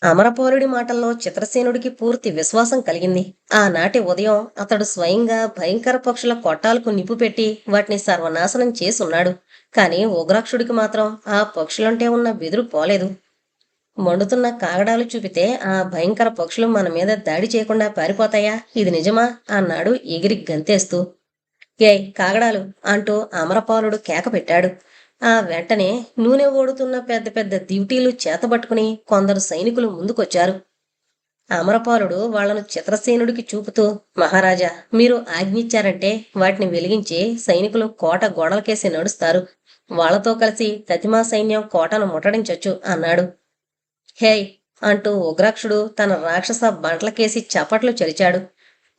అమరపౌరుడి మాటల్లో చిత్రసేనుడికి పూర్తి విశ్వాసం కలిగింది. ఆనాటి ఉదయం అతడు స్వయంగా భయంకర పక్షుల కొట్టాలకు నిప్పు పెట్టి వాటిని సర్వనాశనం చేసున్నాడు. కాని ఉగ్రాక్షుడికి మాత్రం ఆ పక్షులంటే ఉన్న బెదురు పోలేదు. మండుతున్న కాగడాలు చూపితే ఆ భయంకర పక్షులు మన మీద దాడి చేయకుండా పారిపోతాయా? ఇది నిజమా? అన్నాడు ఎగిరి గంతేస్తూ. ఏయ్ కాగడాలు! అంటూ అమరపాలుడు కేక పెట్టాడు. ఆ వెంటనే నూనె ఓడుతున్న పెద్ద పెద్ద దివిటీలు చేతబట్టుకుని కొందరు సైనికులు ముందుకొచ్చారు. అమరపాలుడు వాళ్లను చిత్రసేనుడికి చూపుతూ, మహారాజా, మీరు ఆజ్ఞిచ్చారంటే వాటిని వెలిగించి సైనికులు కోట గోడలకేసి నడుస్తారు. వాళ్లతో కలిసి తతిమా సైన్యం కోటను ముట్టడించొచ్చు అన్నాడు. హేయ్! అంటూ ఉగ్రాక్షుడు తన రాక్షస బంట్లకేసి చప్పట్లు చరిచాడు.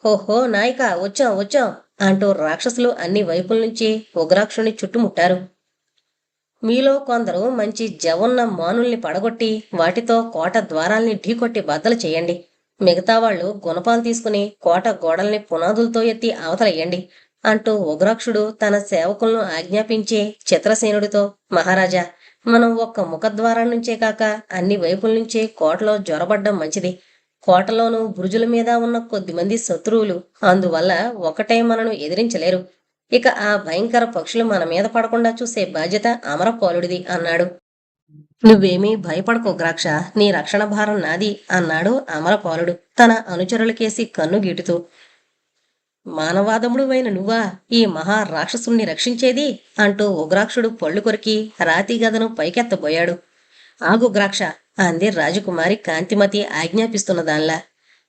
ఓహో నాయకా, వచ్చాం వచ్చాం అంటూ రాక్షసులు అన్ని వైపుల నుంచి ఉగ్రాక్షుని చుట్టుముట్టారు. మీలో కొందరు మంచి జవున్న మానుల్ని పడగొట్టి వాటితో కోట ద్వారాల్ని ఢీకొట్టి బద్దలు చేయండి. మిగతా వాళ్ళు గుణపాలు తీసుకుని కోట గోడల్ని పునాదులతో ఎత్తి అవతలెయ్యండి అంటూ ఉగ్రాక్షుడు తన సేవకులను ఆజ్ఞాపించి చిత్రసేనుడితో, మహారాజా, మనం ఒక్క ముఖద్వారం నుంచే కాక అన్ని వైపుల నుంచి కోటలో జొరబడ్డం మంచిది. కోటలోనూ బురుజుల మీద ఉన్న కొద్దిమంది శత్రువులు, అందువల్ల ఒకటే మనను ఎదిరించలేరు. ఇక ఆ భయంకర పక్షులు మన మీద పడకుండా చూసే బాధ్యత అమరపాలుడిది అన్నాడు. నువ్వేమీ భయపడకు గ్రాక్ష, నీ రక్షణ భారం నాది అన్నాడు అమరపాలుడు తన అనుచరులకేసి కన్ను గీటుతూ. మానవాదముడు అయిన నువ్వా ఈ మహా రాక్షసుణ్ణి రక్షించేది అంటూ ఉగ్రాక్షుడు పళ్ళు కొరికి రాతి గదను పైకెత్తబోయాడు. ఆగు గ్రాక్ష, అంది రాజకుమారి కాంతిమతి ఆజ్ఞాపిస్తున్న దానిలా.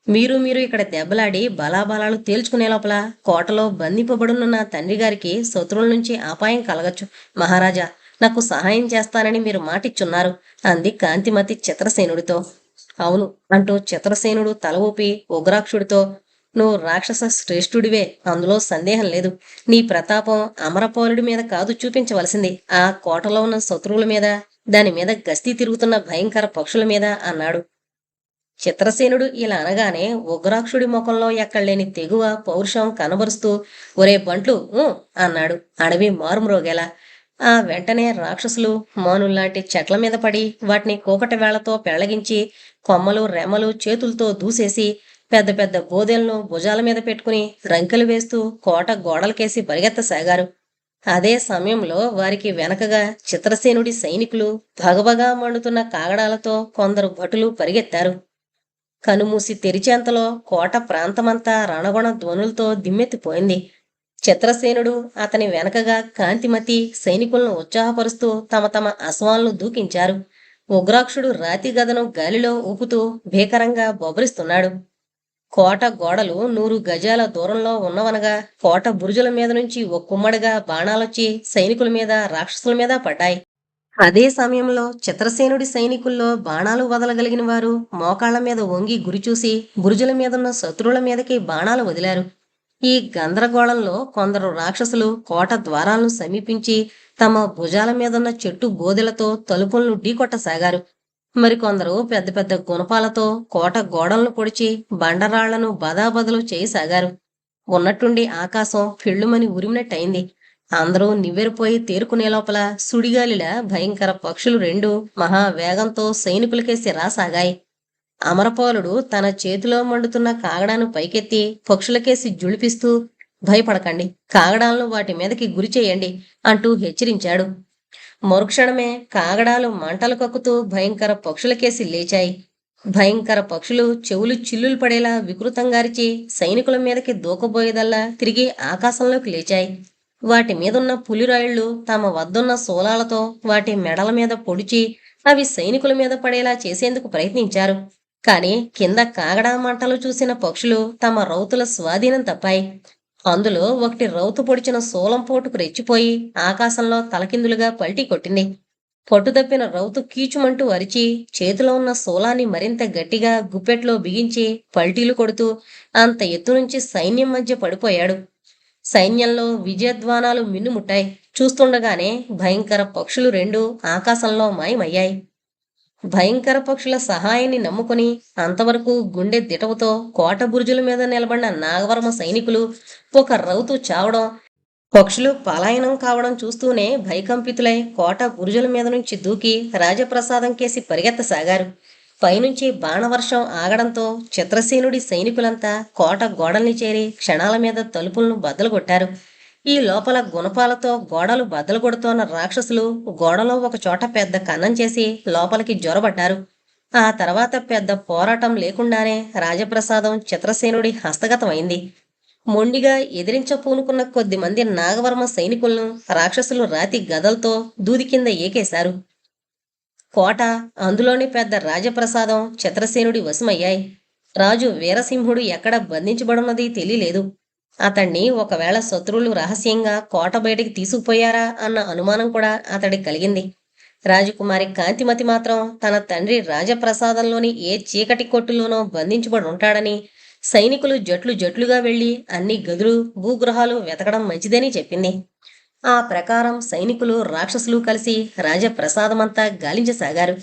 మీరు ఇక్కడ దెబ్బలాడి బలాబలాలు తేల్చుకునే లోపల కోటలో బంధింపబడున్న నా తండ్రి గారికి శత్రువుల నుంచి అపాయం కలగచ్చు. మహారాజా, నాకు సహాయం చేస్తానని మీరు మాటిచ్చున్నారు అంది కాంతిమతి చిత్రసేనుడితో. అవును అంటూ చిత్రసేనుడు తల ఊపి ఉగ్రాక్షుడితో, నువ్వు రాక్షస శ్రేష్ఠుడివే, అందులో సందేహం లేదు. నీ ప్రతాపం అమరపాలుడి మీద కాదు చూపించవలసింది, ఆ కోటలో ఉన్న శత్రువుల మీద, దాని మీద గస్తీ తిరుగుతున్న భయంకర పక్షుల మీద అన్నాడు. చిత్రసేనుడు ఇలా అనగానే ఉగ్రాక్షుడి ముఖంలో ఎక్కడలేని తెగువ పౌరుషం కనబరుస్తూ, ఒరే బంట్లు అన్నాడు అడవి మారుమ్రోగేలా. ఆ వెంటనే రాక్షసులు మానుల్లాంటి చెట్ల మీద పడి వాటిని కూకటి వేళ్లతో పెళ్లగించి కొమ్మలు రెమ్మలు చేతులతో దూసేసి పెద్ద పెద్ద బోదెలను భుజాల మీద పెట్టుకుని రంకెలు వేస్తూ కోట గోడలకేసి పరిగెత్తసాగారు. అదే సమయంలో వారికి వెనకగా చిత్రసేనుడి సైనికులు భగభగా మండుతున్న కాగడాలతో కొందరు భటులు పరిగెత్తారు. కనుమూసి తెరిచేంతలో కోట ప్రాంతమంతా రణగొణ ధ్వనులతో దిమ్మెత్తిపోయింది. చిత్రసేనుడు అతని వెనకగా కాంతిమతి సైనికులను ఉత్సాహపరుస్తూ తమ తమ అశ్వాలను దూకించారు. ఉగ్రాక్షుడు రాతి గదను గాలిలో ఊపుతూ భీకరంగా బొబరిస్తున్నాడు. కోట గోడలు 100 గజాల దూరంలో ఉన్నవనగా కోట బురుజుల మీద నుంచి ఒక్కుమ్మడిగా బాణాలొచ్చి సైనికుల మీద రాక్షసుల మీద పడ్డాయి. అదే సమయంలో చిత్రసేనుడి సైనికుల్లో బాణాలు వదలగలిగిన వారు మోకాళ్ల మీద వంగి గురిచూసి బురుజుల మీదున్న శత్రువుల మీదకి బాణాలు వదిలారు. ఈ గందరగోళంలో కొందరు రాక్షసులు కోట ద్వారాలను సమీపించి తమ భుజాల మీదున్న చెట్టు బోదెలతో తలుపులను ఢీకొట్టసాగారు. మరికొందరు పెద్ద పెద్ద గుణపాలతో కోట గోడలను పొడిచి బండరాళ్లను బదాబదలు చేయసాగారు. ఉన్నట్టుండి ఆకాశం ఫిళ్ళుమని ఉరిమినట్టయింది. అందరూ నివ్వెరపోయి తేరుకునే లోపల సుడిగాలిలా భయంకర పక్షులు 2 మహావేగంతో సైనికులకేసి రాసాగాయి. అమరపాలుడు తన చేతిలో మండుతున్న కాగడాను పైకెత్తి పక్షులకేసి జుళిపిస్తూ, భయపడకండి, కాగడాలను వాటి మీదకి గురిచేయండి అంటూ హెచ్చరించాడు. మరుక్షణమే కాగడాలు మంటలు కక్కుతూ భయంకర పక్షులకేసి లేచాయి. భయంకర పక్షులు చెవులు చిల్లులు పడేలా వికృతంగారిచి సైనికుల మీదకి దూకబోయేదల్లా తిరిగి ఆకాశంలోకి లేచాయి. వాటి మీదున్న పులిరాయిళ్లు తమ వద్దున్న శూలాలతో వాటి మెడల మీద పొడిచి అవి సైనికుల మీద పడేలా చేసేందుకు ప్రయత్నించారు. కాని కింద కాగడా మంటలు చూసిన పక్షులు తమ రౌతుల స్వాధీనం తప్పాయి. అందులో ఒకటి రౌతు పొడిచిన శూలం పోటుకు రెచ్చిపోయి ఆకాశంలో తలకిందులుగా పల్టీ కొట్టింది. పట్టుదప్పిన రౌతు కీచుమంటూ అరిచి చేతిలో ఉన్న శూలాన్ని మరింత గట్టిగా గుప్పెట్లో బిగించి పల్టీలు కొడుతూ అంత ఎత్తు నుంచి సైన్యం మధ్య పడిపోయాడు. సైన్యంలో విజయధ్వానాలు మిన్నుముట్టాయి. చూస్తుండగానే భయంకర పక్షులు 2 ఆకాశంలో మాయమయ్యాయి. భయంకర పక్షుల సహాయాన్ని నమ్ముకుని అంతవరకు గుండె దిటవుతో కోట బురుజుల మీద నిలబడిన నాగవర్మ సైనికులు ఒక రౌతు చావడం, పక్షులు పలాయనం కావడం చూస్తూనే భయకంపితులై కోట బురుజుల మీద నుంచి దూకి రాజప్రసాదం కేసి పరిగెత్తసాగారు. పైనుంచి బాణవర్షం ఆగడంతో చిత్రసేనుడి సైనికులంతా కోట గోడల్ని చేరి క్షణాల మీద తలుపులను బద్దలుగొట్టారు. ఈ లోపల గుణపాలతో గోడలు బద్దలుగొడుతోన్న రాక్షసులు గోడలో ఒక చోట పెద్ద కన్నం చేసి లోపలికి జొరబడ్డారు. ఆ తర్వాత పెద్ద పోరాటం లేకుండానే రాజప్రసాదం చిత్రసేనుడి హస్తగతమైంది. మొండిగా ఎదిరించపూనుకున్న కొద్దిమంది నాగవర్మ సైనికులను రాక్షసులు రాతి గదలతో దూది కింద ఏకేశారు. కోట, అందులోని పెద్ద రాజప్రసాదం చిత్రసేనుడి వశమయ్యాయి. రాజు వీరసింహుడు ఎక్కడ బంధించబడున్నది తెలియలేదు. అతణ్ణి ఒకవేళ శత్రువులు రహస్యంగా కోట బయటికి తీసుకుపోయారా అన్న అనుమానం కూడా అతడికి కలిగింది. రాజకుమారి కాంతిమతి మాత్రం తన తండ్రి రాజప్రసాదంలోని ఏ చీకటి కొట్టులోనో బంధించబడి ఉంటాడని, సైనికులు జట్లు జట్లుగా వెళ్లి అన్ని గదులు, భూగృహాలు వెతకడం మంచిదని చెప్పింది. ఆ ప్రకారం సైనికులు, రాక్షసులు కలిసి రాజప్రసాదమంతా గాలించసాగారు.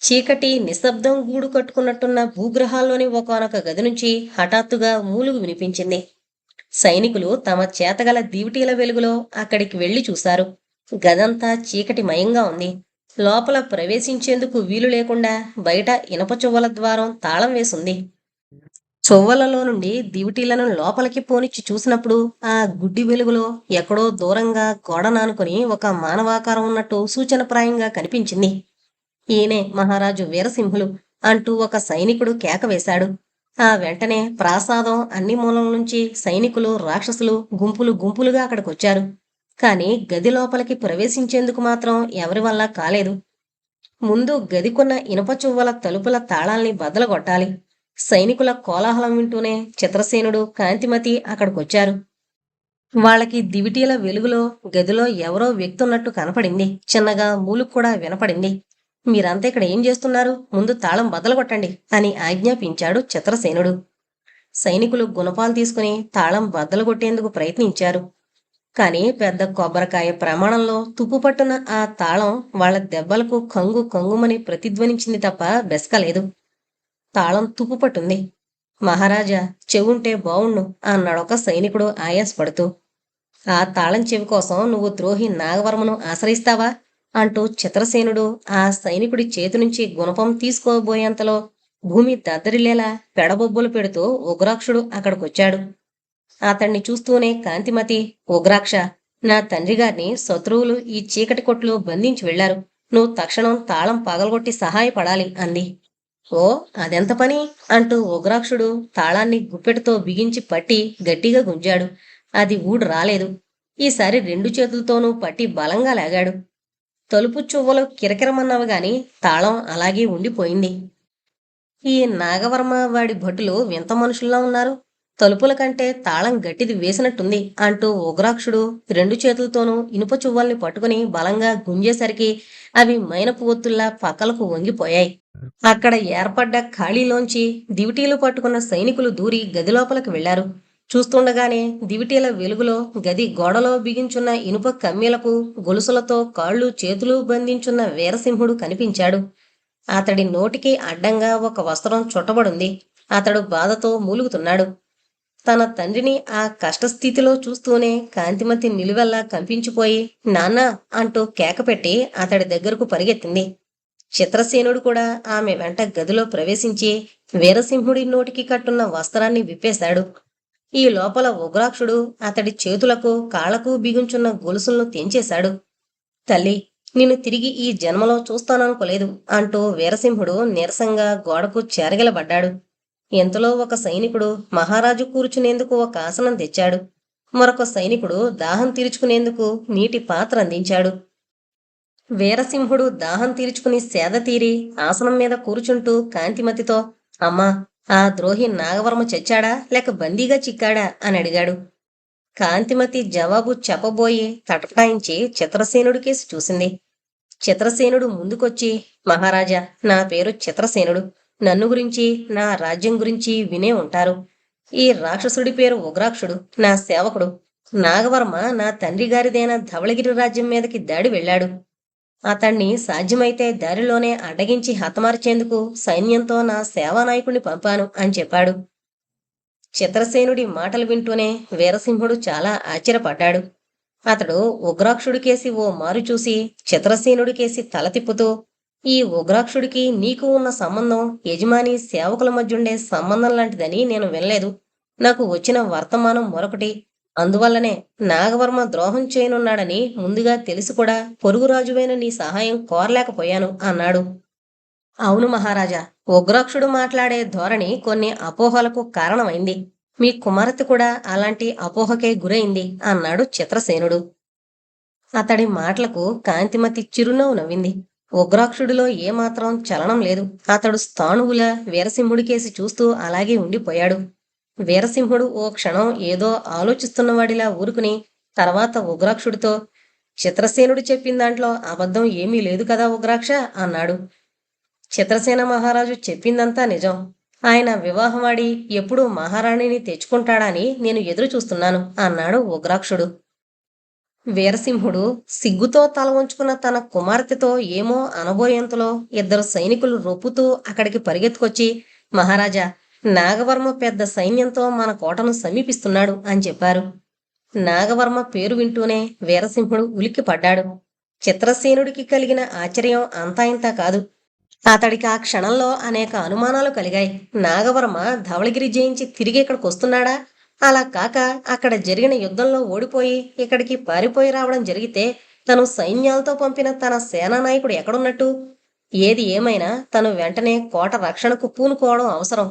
చీకటి, నిశ్శబ్దం గూడు కట్టుకున్నట్టున్న భూగృహాల్లోని ఒకానొక గది నుంచి హఠాత్తుగా మూలుగు వినిపించింది. సైనికులు తమ చేతగల దివిటీల వెలుగులో అక్కడికి వెళ్లి చూశారు. గదంతా చీకటిమయంగా ఉంది. లోపల ప్రవేశించేందుకు వీలు లేకుండా బయట ఇనప చువ్వల ద్వారం తాళం వేసుంది. చువ్వలలో నుండి దివిటీలను లోపలికి పోనిచ్చి చూసినప్పుడు ఆ గుడ్డి వెలుగులో ఎక్కడో దూరంగా గోడ నానుకొని ఒక మానవాకారం ఉన్నట్టు సూచనప్రాయంగా కనిపించింది. ఈయనే మహారాజు వీరసింహులు అంటూ ఒక సైనికుడు కేక వేశాడు. ఆ వెంటనే ప్రాసాదం అన్ని మూలల నుంచి సైనికులు, రాక్షసులు గుంపులు గుంపులుగా అక్కడికొచ్చారు. కాని గది లోపలికి ప్రవేశించేందుకు మాత్రం ఎవరి వల్ల కాలేదు. ముందు గదికున్న ఇనుప చువ్వల తలుపుల తాళాల్ని బద్దలగొట్టాలి. సైనికుల కోలాహలం వింటూనే చిత్రసేనుడు, కాంతిమతి అక్కడికొచ్చారు. వాళ్ళకి దివిటీల వెలుగులో గదిలో ఎవరో వ్యక్తి ఉన్నట్టు కనపడింది. చిన్నగా మూలుగు కూడా వినపడింది. మీరంతా ఇక్కడ ఏం చేస్తున్నారు? ముందు తాళం బద్దలగొట్టండి అని ఆజ్ఞాపించాడు చిత్రసేనుడు. సైనికులు గుణపాలు తీసుకుని తాళం బద్దలగొట్టేందుకు ప్రయత్నించారు. కాని పెద్ద కొబ్బరికాయ ప్రమాణంలో తుప్పుపట్టున ఆ తాళం వాళ్ల దెబ్బలకు కంగు కంగుమని ప్రతిధ్వనించింది తప్ప బెసకలేదు. తాళం తుప్పుపట్టుంది. మహారాజా, చెవుంటే బావుణ్ణు అన్నాడొక సైనికుడు ఆయాసపడుతూ. ఆ తాళం చెవి కోసం నువ్వు ద్రోహి నాగవర్మను ఆశ్రయిస్తావా అంటూ చిత్రసేనుడు ఆ సైనికుడి చేతి నుంచి గుణపం తీసుకోబోయేంతలో భూమి దద్దరిల్లేలా పెడబొబ్బులు పెడుతూ ఉగ్రాక్షుడు అక్కడికొచ్చాడు. అతణ్ణి చూస్తూనే కాంతిమతి, ఉగ్రాక్ష, నా తండ్రిగారిని శత్రువులు ఈ చీకటి కొట్లో బంధించి వెళ్లారు. నువ్వు తక్షణం తాళం పగలగొట్టి సహాయపడాలి అంది. ఓ, అదెంత పని అంటూ ఉగ్రాక్షుడు తాళాన్ని గుప్పెటతో బిగించి పట్టి గట్టిగా గుంజాడు. అది ఊడు రాలేదు. ఈసారి 2 చేతులతోనూ పట్టి బలంగా లాగాడు. తలుపు చువ్వలు కిరకిరమన్నవి గాని తాళం అలాగే ఉండిపోయింది. ఈ నాగవర్మ వాడి భటులు వింత మనుషుల్లా ఉన్నారు. తలుపుల కంటే తాళం గట్టిది వేసినట్టుంది అంటూ ఉగ్రాక్షుడు 2 చేతులతోనూ ఇనుప చువ్వల్ని పట్టుకుని బలంగా గుంజేసరికి అవి మైనపు ఒత్తుల్లా పక్కలకు వంగిపోయాయి. అక్కడ ఏర్పడ్డ ఖాళీలోంచి దివిటీలు పట్టుకున్న సైనికులు దూరి గదిలోపలికి వెళ్లారు. చూస్తుండగానే దివిటీల వెలుగులో గది గోడలో బిగించున్న ఇనుప కమ్మీలకు గొలుసులతో కాళ్ళు చేతులు బంధించున్న వీరసింహుడు కనిపించాడు. అతడి నోటికి అడ్డంగా ఒక వస్త్రం చుట్టబడుంది. అతడు బాధతో మూలుగుతున్నాడు. తన తండ్రిని ఆ కష్టస్థితిలో చూస్తూనే కాంతిమతి నిలువెల్లా కంపించిపోయి నాన్నా అంటూ కేకపెట్టి అతడి దగ్గరకు పరిగెత్తింది. చిత్రసేనుడు కూడా ఆమె వెంట గదిలో ప్రవేశించి వీరసింహుడి నోటికి కట్టున్న వస్త్రాన్ని విప్పేశాడు. ఈ లోపల ఉగ్రాక్షుడు అతడి చేతులకు, కాళ్లకు బిగుంచున్న గొలుసులను తెంచేశాడు. తల్లి, నిన్ను తిరిగి ఈ జన్మలో చూస్తాననుకోలేదు అంటూ వీరసింహుడు నీరసంగా గోడకు చేరగిలబడ్డాడు. ఇంతలో ఒక సైనికుడు మహారాజు కూర్చునేందుకు ఒక ఆసనం తెచ్చాడు. మరొక సైనికుడు దాహం తీర్చుకునేందుకు నీటి పాత్ర అందించాడు. వీరసింహుడు దాహం తీర్చుకుని సేద తీరి ఆసనం మీద కూర్చుంటూ కాంతిమతితో, అమ్మా, ఆ ద్రోహి నాగవర్మ చచ్చాడా లేక బందీగా చిక్కాడా అని అడిగాడు. కాంతిమతి జవాబు చెప్పబోయి తటకాయించి చిత్రసేనుడికేసి చూసింది. చిత్రసేనుడు ముందుకొచ్చి, మహారాజా, నా పేరు చిత్రసేనుడు. నన్ను గురించి, నా రాజ్యం గురించి వినే ఉంటారు. ఈ రాక్షసుడి పేరు ఉగ్రాక్షుడు, నా సేవకుడు. నాగవర్మ నా తండ్రి గారిదైన ధవళగిరి రాజ్యం మీదకి దాడి వెళ్లాడు. అతణ్ణి సాధ్యమైతే దారిలోనే అడ్డగించి హతమార్చేందుకు సైన్యంతో నా సేవానాయకుణ్ణి పంపాను అని చెప్పాడు. చిత్రసేనుడి మాటలు వింటూనే వీరసింహుడు చాలా ఆశ్చర్యపడ్డాడు. అతడు ఉగ్రాక్షుడికేసి ఓ మారు చూసి చిత్రసేనుడికేసి తల తిప్పుతూ, ఈ ఉగ్రాక్షుడికి నీకు ఉన్న సంబంధం యజమాని సేవకుల మధ్య ఉండే సంబంధం లాంటిదని నేను వినలేదు. నాకు వచ్చిన వర్తమానం మరొకటి. అందువల్లనే నాగవర్మ ద్రోహం చేయనున్నాడని ముందుగా తెలిసి కూడా పొరుగురాజువైన నీ సహాయం కోరలేకపోయాను అన్నాడు. అవును మహారాజా, ఉగ్రాక్షుడు మాట్లాడే ధోరణి కొన్ని అపోహలకు కారణమైంది. మీ కుమార్తె కూడా అలాంటి అపోహకే గురైంది అన్నాడు చిత్రసేనుడు. అతడి మాటలకు కాంతిమతి చిరునవ్వు నవ్వింది. ఉగ్రాక్షుడిలో ఏమాత్రం చలనం లేదు. అతడు స్థాణువులా వీరసింహుడికేసి చూస్తూ అలాగే ఉండిపోయాడు. వీరసింహుడు ఓ క్షణం ఏదో ఆలోచిస్తున్నవాడిలా ఊరుకుని తర్వాత ఉగ్రాక్షుడితో, చిత్రసేనుడు చెప్పిన దాంట్లో అబద్ధం ఏమీ లేదు కదా ఉగ్రాక్ష అన్నాడు. చిత్రసేన మహారాజు చెప్పిందంతా నిజం. ఆయన వివాహమాడి ఎప్పుడూ మహారాణిని తెచ్చుకుంటాడని నేను ఎదురు చూస్తున్నాను అన్నాడు ఉగ్రాక్షుడు. వీరసింహుడు సిగ్గుతో తల వంచుకున్న తన కుమార్తెతో ఏమో అనబోయేంతలో ఇద్దరు సైనికులు రొప్పుతూ అక్కడికి పరిగెత్తుకొచ్చి, మహారాజా, నాగవర్మ పెద్ద సైన్యంతో మన కోటను సమీపిస్తున్నాడు అని చెప్పారు. నాగవర్మ పేరు వింటూనే వీరసింహుడు ఉలిక్కిపడ్డాడు. చిత్రసేనుడికి కలిగిన ఆశ్చర్యం అంతా ఇంతా కాదు. అతడికి ఆ క్షణంలో అనేక అనుమానాలు కలిగాయి. నాగవర్మ ధవళగిరి జయించి తిరిగి ఇక్కడికి వస్తున్నాడా? అలా కాక అక్కడ జరిగిన యుద్ధంలో ఓడిపోయి ఇక్కడికి పారిపోయి రావడం జరిగితే తను సైన్యాలతో పంపిన తన సేనానాయకుడు ఎక్కడున్నట్టు? ఏది ఏమైనా తను వెంటనే కోట రక్షణకు పూనుకోవడం అవసరం.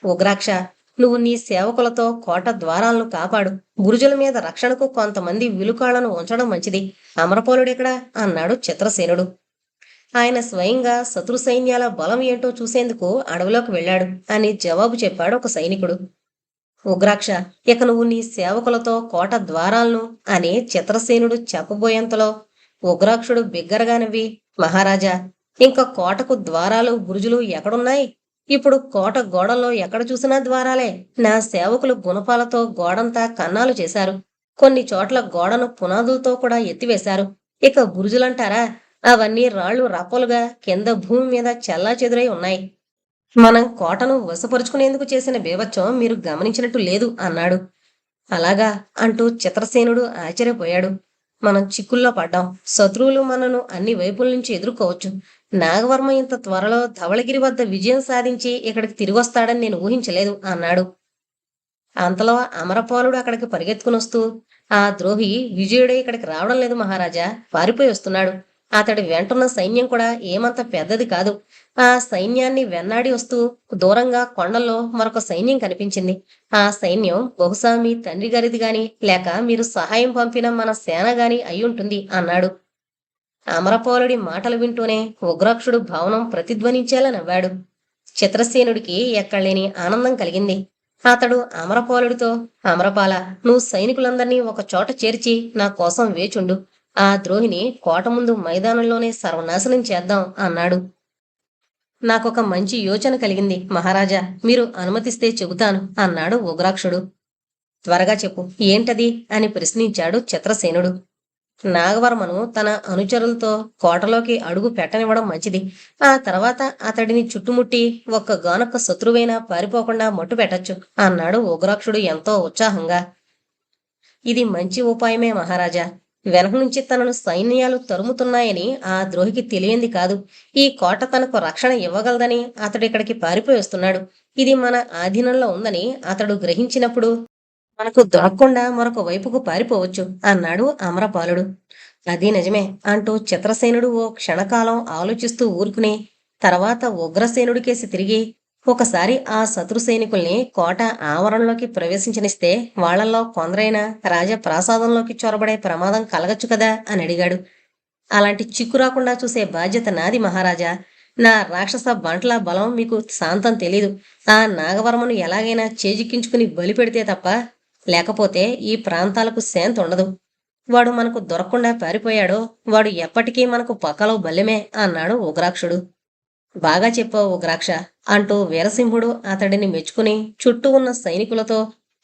ఉగ్రాక్ష, నువ్వు నీ సేవకులతో కోట ద్వారాలను కాపాడు. బురుజుల మీద రక్షణకు కొంతమంది విలుకాళ్లను ఉంచడం మంచిది. అమరపాలుడెక్కడా అన్నాడు చిత్రసేనుడు. ఆయన స్వయంగా శత్రు సైన్యాల బలం ఏంటో చూసేందుకు అడవిలోకి వెళ్ళాడు అని జవాబు చెప్పాడు ఒక సైనికుడు. ఉగ్రాక్ష, ఇక నువ్వు నీ సేవకులతో కోట ద్వారాలను అని చిత్రసేనుడు చెప్పబోయేంతలో ఉగ్రాక్షుడు బిగ్గరగా నవ్వి, మహారాజా, ఇంకా కోటకు ద్వారాలు బురుజులు ఎక్కడున్నాయి? ఇప్పుడు కోట గోడల్లో ఎక్కడ చూసినా ద్వారాలే. నా సేవకులు గుణపాలతో గోడంతా కన్నాలు చేశారు. కొన్ని చోట్ల గోడను పునాదులతో కూడా ఎత్తివేశారు. ఇక బురుజులంటారా? అవన్నీ రాళ్లు రప్పలుగా కింద భూమి మీద చెల్లాచెదురై ఉన్నాయి. మనం కోటను వశపరుచుకునేందుకు చేసిన బీభత్సం మీరు గమనించినట్టు లేదు అన్నాడు. అలాగా అంటూ చిత్రసేనుడు ఆశ్చర్యపోయాడు. మనం చిక్కుల్లో పడ్డాం. శత్రువులు మనను అన్ని వైపుల నుంచి ఎదుర్కోవచ్చు. నాగవర్మ ఇంత త్వరలో ధవళగిరి వద్ద విజయం సాధించి ఇక్కడికి తిరిగొస్తాడని నేను ఊహించలేదు అన్నాడు. అంతలో అమరపాలుడు అక్కడికి పరిగెత్తుకునొస్తూ, ఆ ద్రోహి విజయుడే ఇక్కడికి రావడం లేదు మహారాజా, పారిపోయి వస్తున్నాడు. అతడి వెంటున్న సైన్యం కూడా ఏమంత పెద్దది కాదు. ఆ సైన్యాన్ని వెన్నాడి వస్తూ దూరంగా కొండల్లో మరొక సైన్యం కనిపించింది. ఆ సైన్యం బహుశా మీ తండ్రి గారిది గాని లేక మీరు సహాయం పంపిన మన సేన గాని అయ్యుంటుంది అన్నాడు. అమరపాలుడి మాటలు వింటూనే ఉగ్రాక్షుడు భవనం ప్రతిధ్వనించేలా నవ్వాడు. చిత్రసేనుడికి ఎక్కడలేని ఆనందం కలిగింది. అతడు అమరపాలుడితో, అమరపాల, నువ్వు సైనికులందర్నీ ఒక చోట చేర్చి నా కోసం వేచుండు. ఆ ద్రోహిని కోట ముందు మైదానంలోనే సర్వనాశనం చేద్దాం అన్నాడు. నాకొక మంచి యోచన కలిగింది మహారాజా, మీరు అనుమతిస్తే చెబుతాను అన్నాడు ఉగ్రాక్షుడు. త్వరగా చెప్పు, ఏంటది అని ప్రశ్నించాడు చిత్రసేనుడు. నాగవర్మను తన అనుచరులతో కోటలోకి అడుగు పెట్టనివ్వడం మంచిది. ఆ తర్వాత అతడిని చుట్టుముట్టి ఒక్కగానొక్క శత్రువైనా పారిపోకుండా మట్టు పెట్టచ్చు అన్నాడు ఉగ్రాక్షుడు ఎంతో ఉత్సాహంగా. ఇది మంచి ఉపాయమే మహారాజా. వెనక నుంచి తనను సైన్యాలు తరుముతున్నాయని ఆ ద్రోహికి తెలియంది కాదు. ఈ కోట తనకు రక్షణ ఇవ్వగలదని అతడిక్కడికి పారిపోయి వస్తున్నాడు. ఇది మన ఆధీనంలో ఉందని అతడు గ్రహించినప్పుడు మనకు దొరకకుండా మరొక వైపుకు పారిపోవచ్చు అన్నాడు అమరపాలుడు. అది నిజమే అంటూ చిత్రసేనుడు ఓ క్షణకాలం ఆలోచిస్తూ ఊరుకుని తర్వాత ఉగ్రసేనుడికేసి తిరిగి, ఒకసారి ఆ శత్రు సైనికుల్ని కోట ఆవరణలోకి ప్రవేశించనిస్తే వాళ్లలో కొందరైనా రాజప్రాసాదంలోకి చొరబడే ప్రమాదం కలగచ్చు కదా అని అడిగాడు. అలాంటి చిక్కు రాకుండా చూసే బాధ్యత నాది మహారాజా. నా రాక్షస బంట్ల బలం మీకు శాంతం తెలీదు. ఆ నాగవర్మను ఎలాగైనా చేజిక్కించుకుని బలి పెడితే తప్ప లేకపోతే ఈ ప్రాంతాలకు శాంతి ఉండదు. వాడు మనకు దొరకకుండా పారిపోయాడో వాడు ఎప్పటికీ మనకు పక్కలో బల్లెమే అన్నాడు ఉగ్రాక్షుడు. బాగా చెప్పావు ఉగ్రాక్ష అంటూ వీరసింహుడు అతడిని మెచ్చుకుని చుట్టూ ఉన్న సైనికులతో,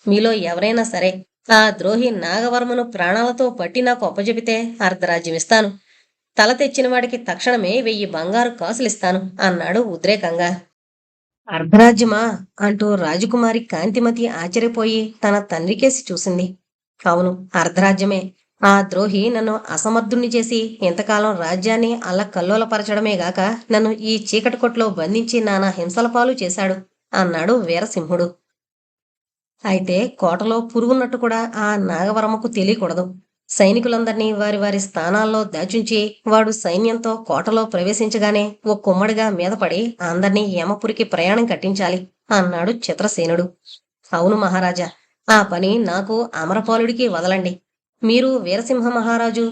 మీలో ఎవరైనా సరే ఆ ద్రోహి నాగవర్మను ప్రాణాలతో పట్టి నాకు అప్పజెపితే అర్ధరాజ్యమిస్తాను. తల తెచ్చిన వాడికి తక్షణమే 1000 బంగారు కాసులిస్తాను అన్నాడు ఉద్రేకంగా. అర్ధరాజ్యమా అంటూ రాజకుమారి కాంతిమతి ఆశ్చర్యపోయి తన తండ్రికేసి చూసింది. అవును, అర్ధరాజ్యమే. ఆ ద్రోహి నన్ను అసమర్థుణ్ణి చేసి ఇంతకాలం రాజ్యాన్ని అల్లకల్లోలపరచడమే గాక నన్ను ఈ చీకటి కొట్లో బంధించి నానా హింసల పాలు చేశాడు అన్నాడు వీరసింహుడు. అయితే కోటలో పురుగున్నట్టు కూడా ఆ నాగవర్మకు తెలియకూడదు. సైనికులందర్నీ వారి వారి స్థానాల్లో దాచుంచి వాడు సైన్యంతో కోటలో ప్రవేశించగానే ఓ కుమ్మడిగా మీదపడి అందర్నీ యమపురికి ప్రయాణం కట్టించాలి అన్నాడు చిత్రసేనుడు. అవును మహారాజా, ఆ పని నాకు అమరపాలుడికి వదలండి. మీరు వీరసింహ మహారాజు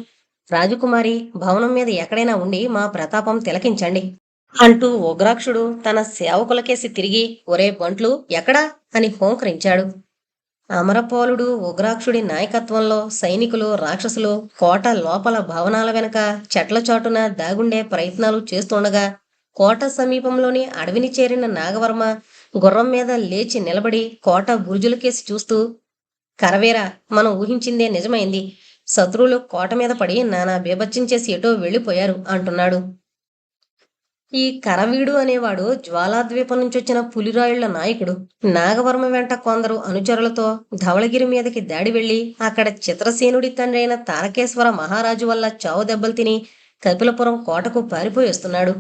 రాజకుమారి భవనం మీద ఎక్కడైనా ఉండి మా ప్రతాపం తిలకించండి అంటూ ఉగ్రాక్షుడు తన సేవకులకేసి తిరిగి ఒరే బంట్లు ఎక్కడా అని హోంకరించాడు. అమరపాలుడు ఉగ్రాక్షుడి నాయకత్వంలో సైనికులు రాక్షసులు కోట లోపల భవనాల వెనక చెట్ల చాటున దాగుండే ప్రయత్నాలు చేస్తుండగా కోట సమీపంలోని అడవిని చేరిన నాగవర్మ గుర్రం మీద లేచి నిలబడి కోట బురుజులకేసి చూస్తూ, కరవేరా, మనం ఊహించిందే నిజమైంది. శత్రువులు కోట మీద పడి నానా బీభత్సం చేసి ఎటో వెళ్ళిపోయారు అంటున్నాడు. ఈ కరవీడు అనేవాడు జ్వాలాద్వీపం నుంచొచ్చిన పులిరాయుళ్ల నాయకుడు. నాగవర్మ వెంట కొందరు అనుచరులతో ధవళగిరి మీదకి దాడి వెళ్లి అక్కడ చిత్రసేనుడి తండ్రి అయిన తారకేశ్వర మహారాజు వల్ల చావు దెబ్బలు తిని కపిలపురం కోటకు పారిపోయి వస్తున్నాడు.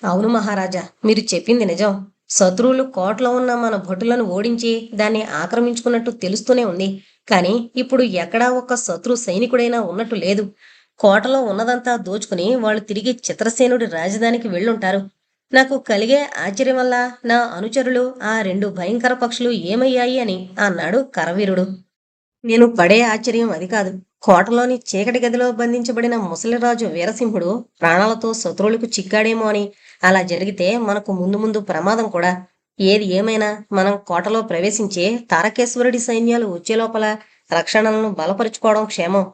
అవును మహారాజా, మీరు చెప్పింది నిజం. శత్రువులు కోటలో ఉన్న మన భటులను ఓడించి దాన్ని ఆక్రమించుకున్నట్టు తెలుస్తూనే ఉంది. కాని ఇప్పుడు ఎక్కడా ఒక్క శత్రు సైనికుడైనా ఉన్నట్టు లేదు. కోటలో ఉన్నదంతా దోచుకుని వాళ్ళు తిరిగి చిత్రసేనుడి రాజధానికి వెళ్ళుంటారు. నాకు కలిగే ఆశ్చర్యం వల్ల నా అనుచరులు ఆ రెండు భయంకర పక్షులు ఏమయ్యాయి అని అన్నాడు కరవీరుడు. నేను పడే ఆశ్చర్యం అది కాదు. కోటలోని చీకటి గదిలో బంధించబడిన ముసలిరాజు వీరసింహుడు ప్రాణాలతో శత్రువులకు చిక్కాడేమో అని. అలా జరిగితే మనకు ముందు ముందు ప్రమాదం కూడా. ఏది ఏమైనా మనం కోటలో ప్రవేశించే తారకేశ్వరుడి సైన్యాలు వచ్చే లోపల రక్షణలను బలపరుచుకోవడం క్షేమం.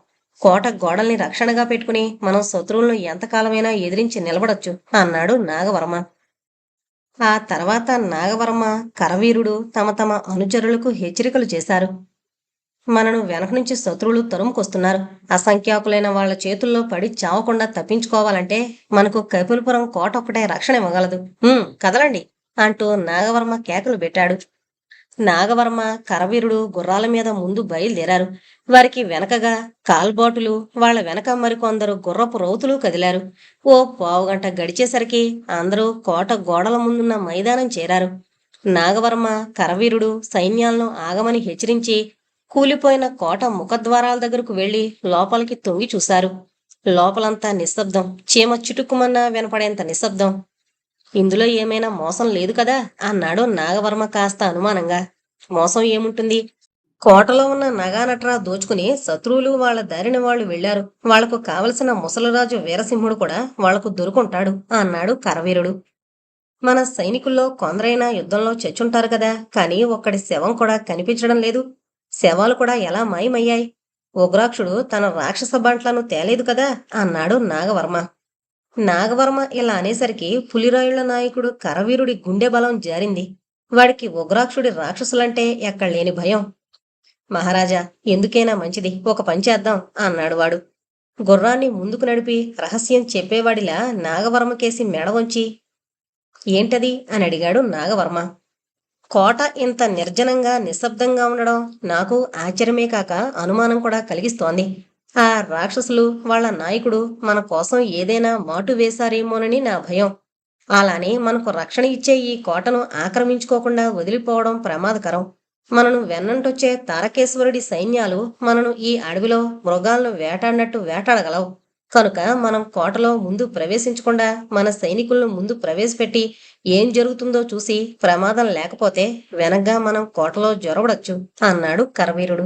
కోట గోడల్ని రక్షణగా పెట్టుకుని మనం శత్రువులను ఎంతకాలమైనా ఎదిరించి నిలబడొచ్చు అన్నాడు నాగవర్మ. ఆ తర్వాత నాగవర్మ కరవీరుడు తమ తమ అనుచరులకు హెచ్చరికలు చేశారు. మనను వెనక నుంచి శత్రువులు తరుముకొస్తున్నారు. అసంఖ్యాకులైన వాళ్ల చేతుల్లో పడి చావకుండా తప్పించుకోవాలంటే మనకు కపిలపురం కోట ఒక్కటే రక్షణ ఇవ్వగలదు. కదలండి అంటూ నాగవర్మ కేకలు పెట్టాడు. నాగవర్మ కరవీరుడు గుర్రాల మీద ముందు బయలుదేరారు. వారికి వెనకగా కాల్బాటులు, వాళ్ల వెనక మరికొందరు గుర్రపు రౌతులు కదిలారు. ఓ పావుగంట గడిచేసరికి అందరూ కోట గోడల ముందున్న మైదానం చేరారు. నాగవర్మ కరవీరుడు సైన్యాలను ఆగమని హెచ్చరించి కూలిపోయిన కోట ముఖద్వారాల దగ్గరకు వెళ్లి లోపలికి తొంగి చూశారు. లోపలంతా నిశ్శబ్దం. చీమ చిటుక్కుమన్నా వినపడేంత నిశ్శబ్దం. ఇందులో ఏమైనా మోసం లేదు కదా అన్నాడు నాగవర్మ కాస్త అనుమానంగా. మోసం ఏముంటుంది? కోటలో ఉన్న నగానట్రా దోచుకుని శత్రువులు వాళ్ల దారిన వాళ్లు వెళ్లారు. వాళ్లకు కావలసిన ముసలిరాజు వీరసింహుడు కూడా వాళ్లకు దొరుకుంటాడు అన్నాడు కరవీరుడు. మన సైనికుల్లో కొందరైనా యుద్ధంలో చచ్చుంటారు కదా, కానీ ఒక్కడి శవం కూడా కనిపించడం లేదు. శవాలు కూడా ఎలా మాయమయ్యాయి? ఉగ్రాక్షుడు తన రాక్షస బంట్లను తేలేదు కదా అన్నాడు నాగవర్మ. నాగవర్మ ఇలా అనేసరికి పులిరాయుళ్ల నాయకుడు కరవీరుడి గుండె బలం జారింది. వాడికి ఉగ్రాక్షుడి రాక్షసులంటే ఎక్కడలేని భయం. మహారాజా, ఎందుకైనా మంచిది, ఒక పని చేద్దాం అన్నాడు వాడు. గుర్రాన్ని ముందుకు నడిపి రహస్యం చెప్పేవాడిలా నాగవర్మకేసి మెడ వంచి, ఏంటది అని అడిగాడు నాగవర్మ. కోట ఇంత నిర్జనంగా నిశ్శబ్దంగా ఉండడం నాకు ఆశ్చర్యమే కాక అనుమానం కూడా కలిగిస్తోంది. ఆ రాక్షసులు వాళ్ల నాయకుడు మన కోసం ఏదైనా మాటు వేశారేమోనని నా భయం. అలానే మనకు రక్షణ ఇచ్చే ఈ కోటను ఆక్రమించుకోకుండా వదిలిపోవడం ప్రమాదకరం. మనను వెన్నంటొచ్చే తారకేశ్వరుడి సైన్యాలు మనను ఈ అడవిలో మృగాలను వేటాడినట్టు వేటాడగలవు. కనుక మనం కోటలో ముందు ప్రవేశించకుండా మన సైనికులను ముందు ప్రవేశపెట్టి ఏం జరుగుతుందో చూసి ప్రమాదం లేకపోతే వెనగ్గా మనం కోటలో జొరబడొచ్చు అన్నాడు కరవీరుడు.